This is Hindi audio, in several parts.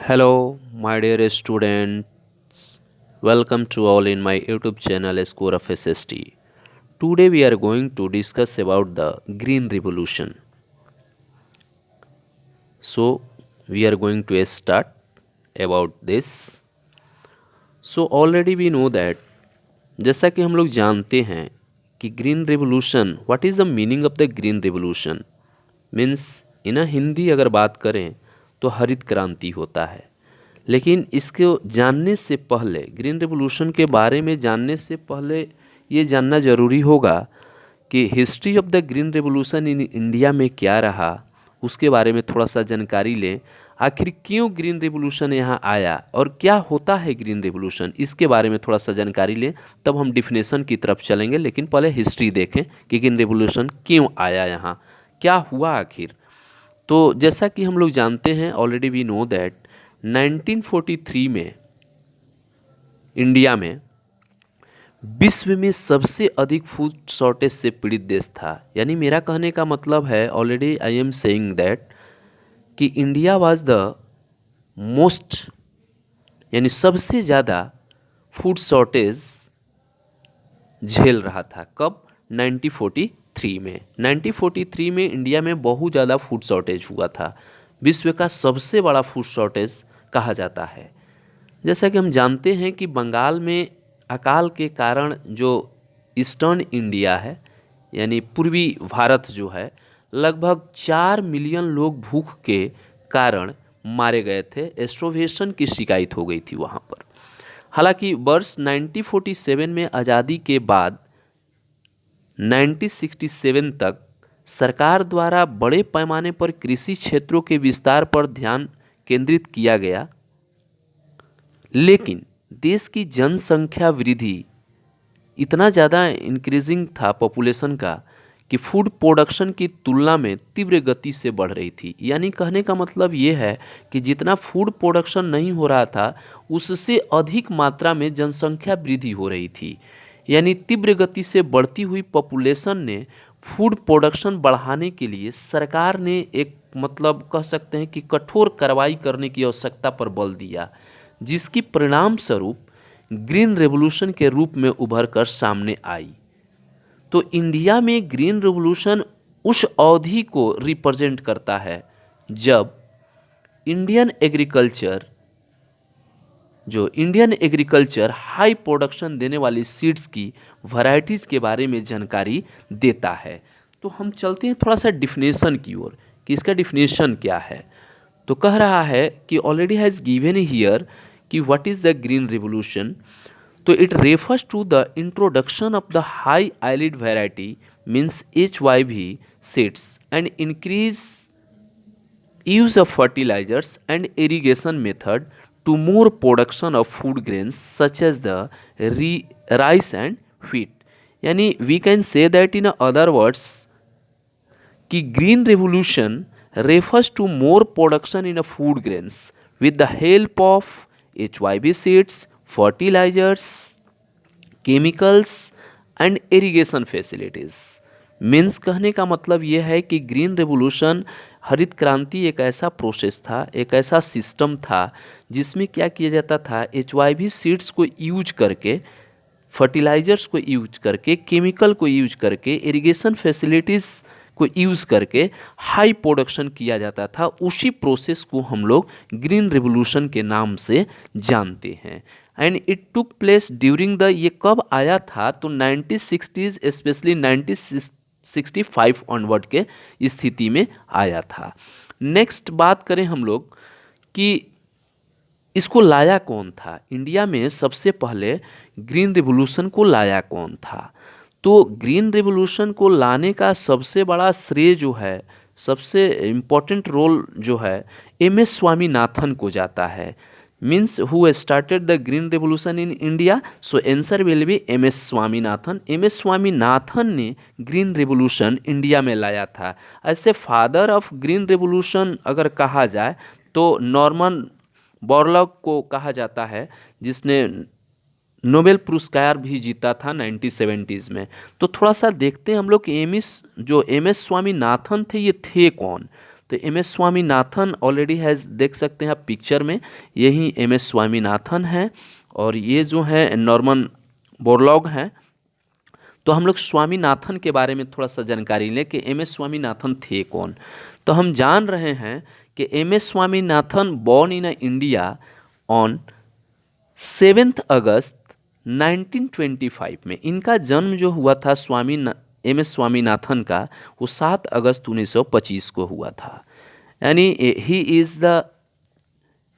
Hello, my dear students. Welcome to all in my YouTube channel Score of SST. Today we are going to discuss about the Green Revolution. So we are going to start about this. So already we know that जैसा कि हम लोग जानते हैं कि green revolution what is the meaning of the green revolution means in Hindi अगर बात करें तो हरित क्रांति होता है। लेकिन इसको जानने से पहले ग्रीन रेवोल्यूशन के बारे में जानने से पहले ये जानना ज़रूरी होगा कि history of the green revolution in India में क्या रहा, उसके बारे में थोड़ा सा जानकारी लें। आखिर क्यों ग्रीन रेवोल्यूशन यहाँ आया और क्या होता है ग्रीन रेवोल्यूशन, इसके बारे में थोड़ा सा जानकारी लें, तब हम डिफिनेशन की तरफ चलेंगे। लेकिन पहले हिस्ट्री देखें कि ग्रीन रेवोल्यूशन क्यों आया, यहाँ क्या हुआ आखिर। तो जैसा कि हम लोग जानते हैं, ऑलरेडी वी नो दैट 1943 में इंडिया में विश्व में सबसे अधिक फूड शॉर्टेज से पीड़ित देश था। यानी मेरा कहने का मतलब है, already I am saying that कि इंडिया वाज द मोस्ट यानी सबसे ज़्यादा फूड शॉर्टेज झेल रहा था। कब? 1943 में। 1943 में इंडिया में बहुत ज़्यादा फूड शॉर्टेज हुआ था। विश्व का सबसे बड़ा फूड शॉर्टेज कहा जाता है। जैसा कि हम जानते हैं कि बंगाल में अकाल के कारण जो ईस्टर्न इंडिया है यानी पूर्वी भारत जो है, लगभग 4 मिलियन लोग भूख के कारण मारे गए थे। स्टोवेशन की शिकायत हो गई थी वहाँ पर। हालांकि वर्ष 1947 में आज़ादी के बाद 1967 तक सरकार द्वारा बड़े पैमाने पर कृषि क्षेत्रों के विस्तार पर ध्यान केंद्रित किया गया, लेकिन देश की जनसंख्या वृद्धि इतना ज़्यादा इंक्रीजिंग था पॉपुलेशन का कि फूड प्रोडक्शन की तुलना में तीव्र गति से बढ़ रही थी। यानी कहने का मतलब ये है कि जितना फूड प्रोडक्शन नहीं हो रहा था, उससे अधिक मात्रा में जनसंख्या वृद्धि हो रही थी। यानी तीव्र गति से बढ़ती हुई पॉपुलेशन ने फूड प्रोडक्शन बढ़ाने के लिए सरकार ने एक मतलब कह सकते हैं कि कठोर कार्रवाई करने की आवश्यकता पर बल दिया, जिसकी परिणाम स्वरूप ग्रीन रेवोल्यूशन के रूप में उभर कर सामने आई। तो इंडिया में ग्रीन रेवोल्यूशन उस अवधि को रिप्रेजेंट करता है जब इंडियन एग्रीकल्चर हाई प्रोडक्शन देने वाली सीड्स की वैरायटीज़ के बारे में जानकारी देता है। तो हम चलते हैं थोड़ा सा डिफिनेशन की ओर कि इसका डिफिनेशन क्या है। तो कह रहा है कि ऑलरेडी हैज़ गिवन हियर कि what is the green revolution. तो it refers to the introduction of the high yield variety means HYV seeds and increase use of fertilizers and irrigation method to more production of food grains such as the rice and wheat. यानी we can say that in other words कि green revolution refers to more production in a food grains with the help of HYV seeds, fertilizers, chemicals and irrigation facilities. Means कहने का मतलब ये है कि ग्रीन रेवोल्यूशन हरित क्रांति एक ऐसा प्रोसेस था, एक ऐसा सिस्टम था जिसमें क्या किया जाता था, HYV सीड्स को यूज करके, फर्टिलाइजर्स को यूज करके, केमिकल को यूज करके, इरिगेशन फैसिलिटीज़ को यूज़ करके हाई प्रोडक्शन किया जाता था। उसी प्रोसेस को हम लोग ग्रीन रेवोल्यूशन के नाम से जानते हैं। And it took place during the, ये कब आया था, तो 1960s स्पेशली 1965 ऑनवर्ड के स्थिति में आया था। नेक्स्ट बात करें हम लोग कि इसको लाया कौन था। इंडिया में सबसे पहले ग्रीन रेवोल्यूशन को लाया कौन था। तो ग्रीन रेवोल्यूशन को लाने का सबसे बड़ा श्रेय जो है, सबसे इम्पोर्टेंट रोल जो है, MS स्वामीनाथन को जाता है। Means who started the green revolution in India, so answer will be MS Swaminathan. MS Swaminathan ने ग्रीन रेवोल्यूशन इंडिया में लाया था। ऐसे फादर ऑफ ग्रीन रेवोल्यूशन अगर कहा जाए तो नॉर्मन बोरलॉग को कहा जाता है, जिसने नोबेल पुरस्कार भी जीता था 1970s में। तो थोड़ा सा देखते हैं हम लोग कि MS स्वामीनाथन थे, ये थे कौन। तो तो M S Swaminathan already has, देख सकते हैं आप पिक्चर में, यही एम एस स्वामीनाथन है और ये जो है नॉर्मन बोरलॉग हैं। तो हम लोग स्वामीनाथन के बारे में थोड़ा सा जानकारी लें कि एम एस स्वामीनाथन थे कौन। तो हम जान रहे हैं कि M S Swaminathan born in India on 7 August 1925 में। इनका जन्म जो हुआ था एम एस स्वामीनाथन का, वो 7 अगस्त 1925 को हुआ था। यानी ही इज़ द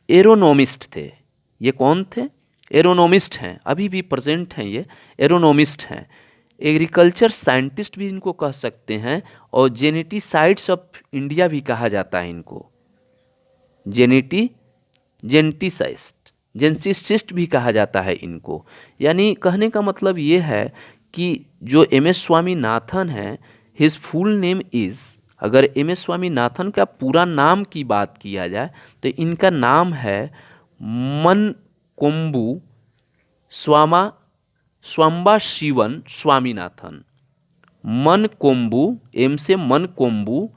एरोनोमिस्ट थे। ये कौन थे? एरोनोमिस्ट हैं, अभी भी प्रेजेंट हैं, ये एरोनोमिस्ट हैं। एग्रीकल्चर साइंटिस्ट भी इनको कह सकते हैं और जेनेटिसाइड्स ऑफ इंडिया भी कहा जाता है इनको। जेनेटिसिस्ट भी कहा जाता है इनको। यानी कहने का मतलब ये है कि जो एम एस स्वामीनाथन है, हिज फुल नेम इज़, अगर एम एस स्वामीनाथन का पूरा नाम की बात किया जाए तो इनका नाम है मनकोम्बू स्वाम्बा शिवन स्वामीनाथन। मनकोम्बू, एम से मनकोम्बू,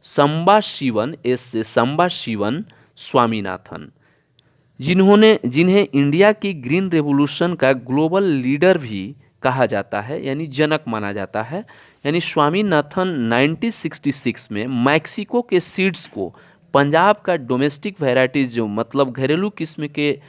संबा शिवन, एस से संबा शिवन स्वामीनाथन, जिन्हें इंडिया की ग्रीन रेवोल्यूशन का ग्लोबल लीडर भी कहा जाता है, यानी जनक माना जाता है। यानी स्वामीनाथन 1966 में मैक्सिको के सीड्स को पंजाब का डोमेस्टिक वैरायटीज, जो मतलब घरेलू किस्म के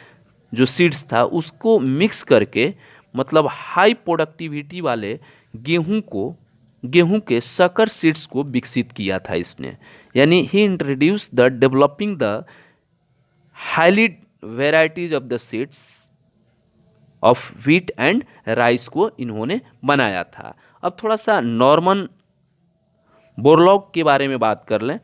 जो सीड्स था, उसको मिक्स करके मतलब हाई प्रोडक्टिविटी वाले गेहूं के सकर सीड्स को विकसित किया था इसने। यानी ही introduce the developing the highly varieties of the seeds of wheat and rice को इन्होंने बनाया था। अब थोड़ा सा नॉर्मन बोरलॉग के बारे में बात कर लें।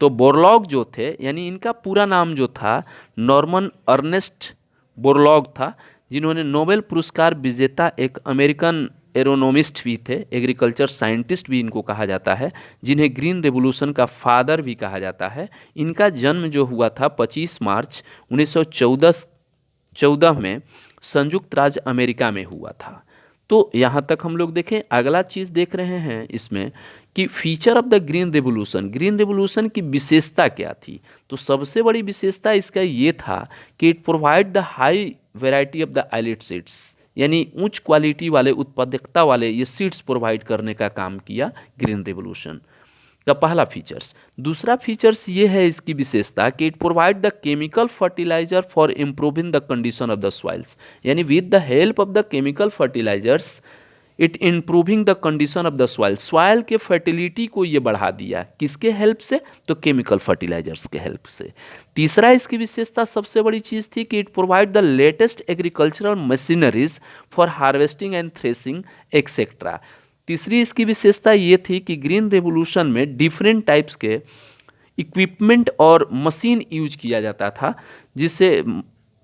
तो बोरलॉग जो थे, यानी इनका पूरा नाम जो था नॉर्मन अर्नेस्ट बोरलॉग था, जिन्होंने नोबेल पुरस्कार विजेता एक अमेरिकन एरोनोमिस्ट भी थे, एग्रीकल्चर साइंटिस्ट भी इनको कहा जाता है, जिन्हें ग्रीन रेवोल्यूशन का फादर भी कहा जाता है। इनका जन्म जो हुआ था 25 मार्च 1914 में संयुक्त राज्य अमेरिका में हुआ था। तो यहाँ तक हम लोग देखें। अगला चीज़ देख रहे हैं इसमें कि feature of the green revolution की विशेषता क्या थी। तो सबसे बड़ी विशेषता इसका ये था कि it provide the high variety of the आइलेट सीड्स, यानी उच्च क्वालिटी वाले, उत्पादकता वाले ये सीड्स प्रोवाइड करने का काम किया ग्रीन रेवोल्यूशन का पहला फीचर्स। दूसरा फीचर्स ये है इसकी विशेषता कि it provide the chemical fertiliser for improving the condition of the soils, यानी with the help of the chemical fertilisers it improving the condition of the soil के फर्टिलिटी को ये बढ़ा दिया। किसके हेल्प से? तो केमिकल फर्टिलाइजर्स के हेल्प से। तीसरा इसकी विशेषता सबसे बड़ी चीज़ थी कि it provide the latest agricultural machineries for harvesting and threshing etcetera. तीसरी इसकी विशेषता ये थी कि ग्रीन रेवोल्यूशन में डिफरेंट टाइप्स के इक्विपमेंट और मशीन यूज किया जाता था, जिससे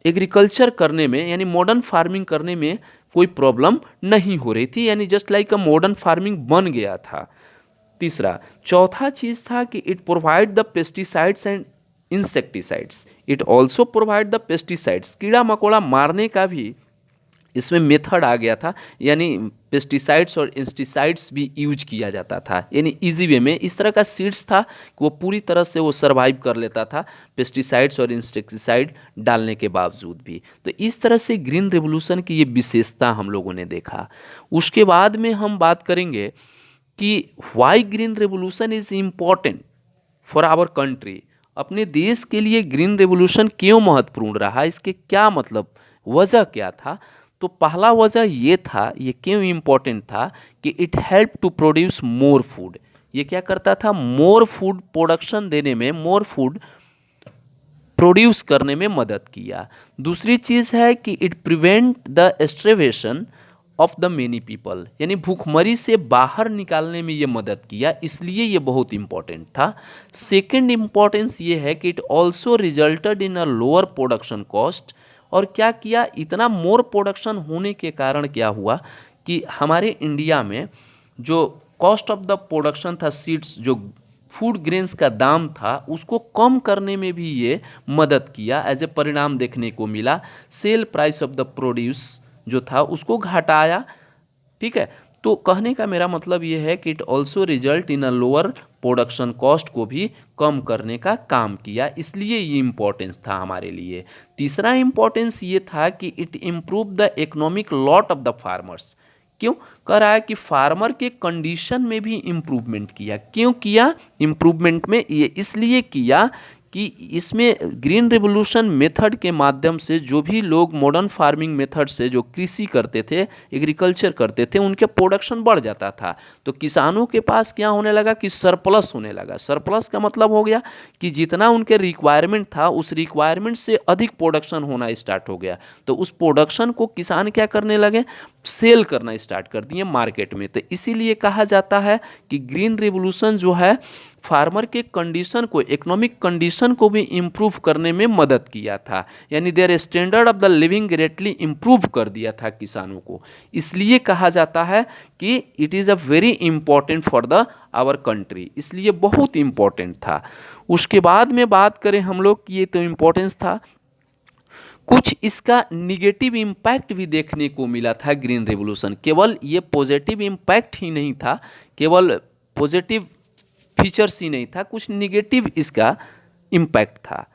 एग्रीकल्चर करने में, यानी मॉडर्न फार्मिंग करने में कोई प्रॉब्लम नहीं हो रही थी, यानी just like a modern farming बन गया था। तीसरा। चौथा चीज़ था कि it provide the pesticides and insecticides. It also provide the pesticides, कीड़ा मकोड़ा मारने का भी इसमें मेथड आ गया था, यानी पेस्टिसाइड्स और इंसेक्टिसाइड्स भी यूज किया जाता था, यानी इजी वे में। इस तरह का सीड्स था कि वो पूरी तरह से वो सर्वाइव कर लेता था पेस्टिसाइड्स और इंसेक्टिसाइड डालने के बावजूद भी। तो इस तरह से ग्रीन रेवोल्यूशन की ये विशेषता हम लोगों ने देखा। उसके बाद में हम बात करेंगे कि why green revolution is important for our country. अपने देश के लिए ग्रीन रेवोल्यूशन क्यों महत्वपूर्ण रहा, इसके क्या मतलब, वजह क्या था। तो पहला वजह ये था, ये क्यों इम्पोर्टेंट था कि it help to produce more food. ये क्या करता था? मोर फूड प्रोडक्शन देने में, मोर फूड प्रोड्यूस करने में मदद किया। दूसरी चीज़ है कि it prevent the starvation of the many people, यानी भूखमरी से बाहर निकालने में ये मदद किया, इसलिए ये बहुत इंपॉर्टेंट था। सेकेंड इंपॉर्टेंस ये है कि it also resulted in a lower production cost. और क्या किया? इतना मोर प्रोडक्शन होने के कारण क्या हुआ कि हमारे इंडिया में जो कॉस्ट ऑफ द प्रोडक्शन था, सीड्स, जो फूड ग्रेन्स का दाम था, उसको कम करने में भी ये मदद किया। एज ए परिणाम देखने को मिला, sale price of the produce जो था उसको घटाया। ठीक है, तो कहने का मेरा मतलब ये है कि it also result in a lower production cost को भी कम करने का काम किया, इसलिए ये इम्पोर्टेंस था हमारे लिए। तीसरा इम्पोर्टेंस ये था कि it improve the economic lot of the farmers. क्यों कह रहा है कि फार्मर के कंडीशन में भी इम्प्रूवमेंट किया। क्यों किया इम्प्रूवमेंट में, ये इसलिए किया कि इसमें ग्रीन रिवोल्यूशन मेथड के माध्यम से जो भी लोग मॉडर्न फार्मिंग मेथड से जो कृषि करते थे, एग्रीकल्चर करते थे, उनके प्रोडक्शन बढ़ जाता था। तो किसानों के पास क्या होने लगा कि सरप्लस होने लगा। सरप्लस का मतलब हो गया कि जितना उनके रिक्वायरमेंट था उस रिक्वायरमेंट से अधिक प्रोडक्शन होना स्टार्ट हो गया। तो उस प्रोडक्शन को किसान क्या करने लगे, सेल करना स्टार्ट कर दिए मार्केट में। तो इसीलिए कहा जाता है कि ग्रीन रिवोल्यूशन जो है फार्मर के कंडीशन को, इकोनॉमिक कंडीशन को भी इम्प्रूव करने में मदद किया था, यानी their standard of the living greatly improve कर दिया था किसानों को। इसलिए कहा जाता है कि it is a very important for the our country, इसलिए बहुत इंपॉर्टेंट था। उसके बाद में बात करें हम लोग कि ये तो इम्पोर्टेंस था, कुछ इसका निगेटिव इम्पैक्ट भी देखने को मिला था ग्रीन रिवोल्यूशन। केवल ये पॉजिटिव इम्पैक्ट ही नहीं था, केवल पॉजिटिव फीचर्स ही नहीं था, कुछ निगेटिव इसका इम्पैक्ट था।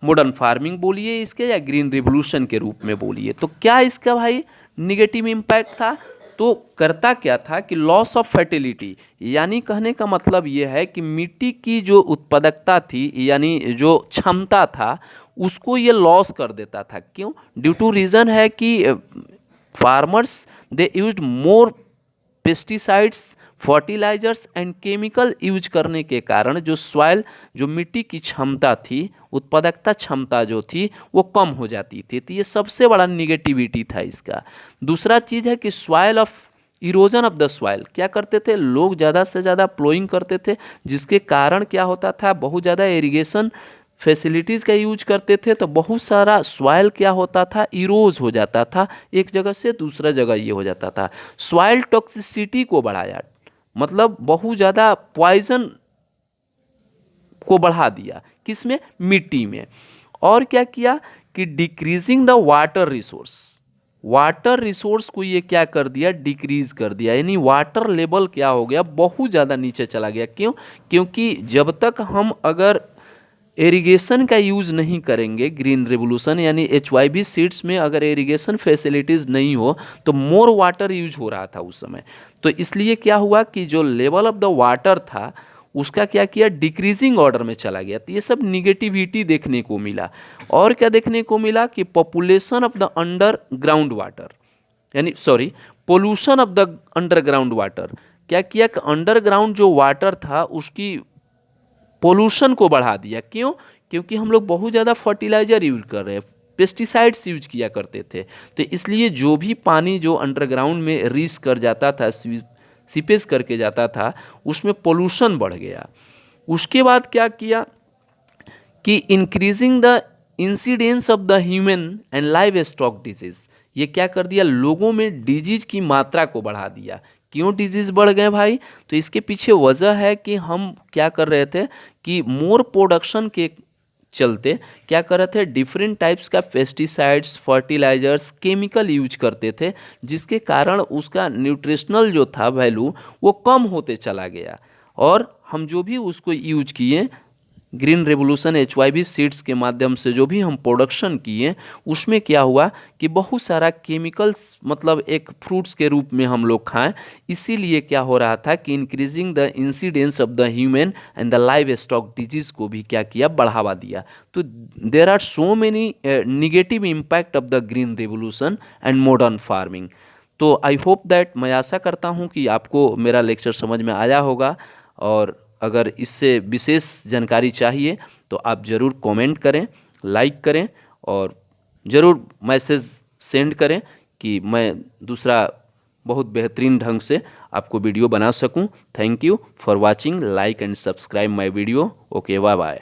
मॉडर्न फार्मिंग बोलिए इसके या ग्रीन रिवोल्यूशन के रूप में बोलिए, तो क्या इसका भाई निगेटिव इम्पैक्ट था। तो करता क्या था कि लॉस ऑफ फर्टिलिटी, यानी कहने का मतलब ये है कि मिट्टी की जो उत्पादकता थी, यानी जो क्षमता था, उसको ये लॉस कर देता था। क्यों, ड्यू टू रीज़न है कि farmers they used more pesticides, fertilizers and chemical use करने के कारण जो सॉइल, जो मिट्टी की क्षमता थी, उत्पादकता क्षमता जो थी वो कम हो जाती थी। तो ये सबसे बड़ा निगेटिविटी था इसका। दूसरा चीज़ है कि soil of erosion of the soil, क्या करते थे लोग, ज़्यादा से ज़्यादा प्लोइंग करते थे, जिसके कारण क्या होता था, बहुत ज़्यादा इरिगेशन फैसिलिटीज़ का यूज करते थे, तो बहुत सारा सॉइल क्या होता था, इरोज हो जाता था, एक जगह से दूसरा जगह ये हो जाता था। सॉइल टॉक्सिसिटी को बढ़ाया, मतलब बहुत ज़्यादा पॉइजन को बढ़ा दिया, किसमें, मिट्टी में। और क्या किया कि decreasing the water resource, water resource को ये क्या कर दिया, डिक्रीज कर दिया, यानी वाटर लेवल क्या हो गया, बहुत ज़्यादा नीचे चला गया। क्यों, क्योंकि जब तक हम अगर इरिगेशन का यूज़ नहीं करेंगे, ग्रीन रिवोल्यूशन यानी HYV सीड्स में अगर इरिगेशन फैसिलिटीज़ नहीं हो तो मोर वाटर यूज हो रहा था उस समय। तो इसलिए क्या हुआ कि जो लेवल ऑफ द वाटर था उसका क्या किया, डिक्रीजिंग ऑर्डर में चला गया। तो ये सब निगेटिविटी देखने को मिला। और क्या देखने को मिला कि population of the underground water, यानी sorry, pollution of the underground water, क्या किया कि अंडरग्राउंड जो वाटर था उसकी पोल्यूशन को बढ़ा दिया। क्यों, क्योंकि हम लोग बहुत ज़्यादा फर्टिलाइज़र यूज कर रहे हैं, पेस्टिसाइड्स यूज किया करते थे। तो इसलिए जो भी पानी जो अंडरग्राउंड में रीच कर जाता था, सीपेज करके जाता था, उसमें पोल्यूशन बढ़ गया। उसके बाद क्या किया कि increasing the incidence of the human and live stock disease, ये क्या कर दिया, लोगों में डिजीज की मात्रा को बढ़ा दिया। क्यों डिजीज बढ़ गए भाई, तो इसके पीछे वजह है कि हम क्या कर रहे थे कि मोर प्रोडक्शन के चलते क्या कर रहे थे, डिफरेंट टाइप्स का पेस्टिसाइड्स, फर्टिलाइजर्स, केमिकल यूज करते थे, जिसके कारण उसका न्यूट्रिशनल जो था वैल्यू वो कम होते चला गया। और हम जो भी उसको यूज किए, ग्रीन रेवोल्यूशन HYV सीड्स के माध्यम से जो भी हम प्रोडक्शन किए, उसमें क्या हुआ कि बहुत सारा केमिकल्स, मतलब एक फ्रूट्स के रूप में हम लोग खाएं, इसीलिए क्या हो रहा था कि increasing the incidence of the human and the livestock disease को भी क्या किया, बढ़ावा दिया। तो there are so many negative impact of the green revolution and modern farming. तो आई होप दैट, मैं आशा करता हूँ कि आपको मेरा लेक्चर समझ में आया होगा। और अगर इससे विशेष जानकारी चाहिए तो आप ज़रूर कमेंट करें, लाइक करें और ज़रूर मैसेज सेंड करें कि मैं दूसरा बहुत बेहतरीन ढंग से आपको वीडियो बना सकूं। Thank you for watching, like and subscribe my video. Okay, bye bye.